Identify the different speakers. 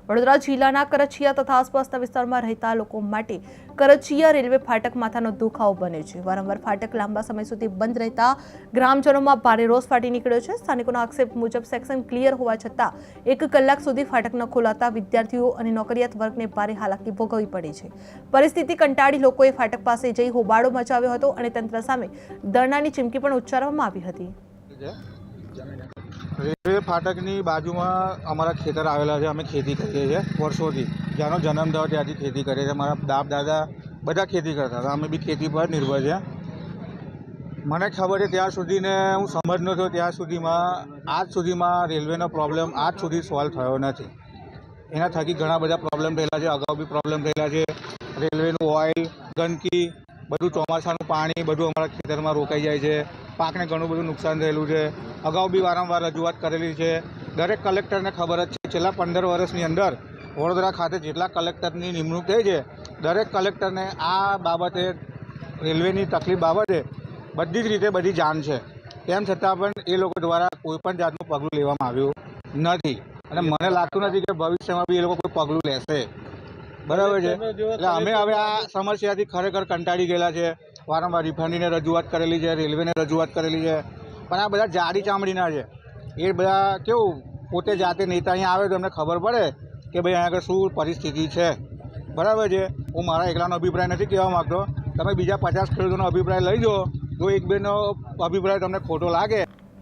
Speaker 1: વડોદરા જિલ્લાના કરચિયા તથા આસપાસના વિસ્તારમાં રહેતા લોકો માટે કરચિયા રેલવે ફાટક માથાનો દુખાવો બને છે। વારંવાર ફાટક લાંબા સમય સુધી બંધ રહેતા ગ્રામજનોમાં ભારે રોષ ફાટી નીકળ્યો છે। સ્થાનિકોના આક્ષેપ મુજબ સેક્શન ક્લિયર હોવા છતાં 1 કલાક સુધી ફાટક ન ખોલાતા વિદ્યાર્થીઓ અને નોકરિયાત વર્ગને ભારે હાલાકી ભોગવવી પડી છે। પરિસ્થિતિ કંટાળી લોકોએ ફાટક પાસે જઈ હોબાળો મચાવ્યો હતો અને તંત્ર સામે ધરણાની ચીમકી પણ ઉચ્ચારવામાં આવી હતી।
Speaker 2: રેલવે ફાટકની બાજુમાં અમારા ખેતર આવેલા છે। અમે ખેતી કરીએ છીએ વર્ષોથી, જ્યાંનો જન્મ થયો ત્યાંથી ખેતી કરીએ છીએ। મારા બાપ દાદા બધા ખેતી કરતા હતા, અમે બી ખેતી પર નિર્ભર છે। મને ખબર છે ત્યાં સુધીને હું સમજનો થયો ત્યાં સુધીમાં આજ સુધીમાં રેલવેનો પ્રોબ્લેમ આજ સુધી સોલ્વ થયો નથી। એના થકી ઘણા બધા પ્રોબ્લેમ થયેલા છે, અગાઉ બી પ્રોબ્લેમ થયેલા છે। રેલવેનું ઓઇલ, ગંદકી, બધું ચોમાસાનું પાણી બધું અમારા ખેતરમાં રોકાઈ જાય છે। પાકને ઘણું બધું નુકસાન થયેલું છે। અગાઉ બી વારંવાર રજૂઆત કરેલી છે। દરેક કલેક્ટરને ખબર જ છે, છેલ્લા 15 વર્ષની અંદર વડોદરા ખાતે જેટલા કલેક્ટરની નિમણૂક થઈ છે, દરેક કલેક્ટરને આ બાબતે રેલવેની તકલીફ બાબતે બધી જ રીતે બધી જાણ છે। તેમ છતાં પણ એ લોકો દ્વારા કોઈપણ જાતનું પગલું લેવામાં આવ્યું નથી અને મને લાગતું નથી કે ભવિષ્યમાં બી એ લોકો કોઈ પગલું લેશે। બરાબર છે, એટલે અમે હવે આ સમસ્યાથી ખરેખર કંટાળી ગયેલા છે। વારંવાર રિફાઇનરીને રજૂઆત કરેલી છે, રેલવેને રજૂઆત કરેલી છે, પણ આ બધા જાડી ચામડીના છે। એ બધા કેવું પોતે જાતે નેતા અહીંયા આવે તો એમને ખબર પડે કે ભાઈ અહીંયા આગળ શું પરિસ્થિતિ છે। બરાબર છે, હું મારા એકલાનો અભિપ્રાય નથી કહેવા માગતો, તમે બીજા 50 ખેડૂતોનો અભિપ્રાય લઈ જાઓ। જો એક બેનો અભિપ્રાય તમને ખોટો લાગે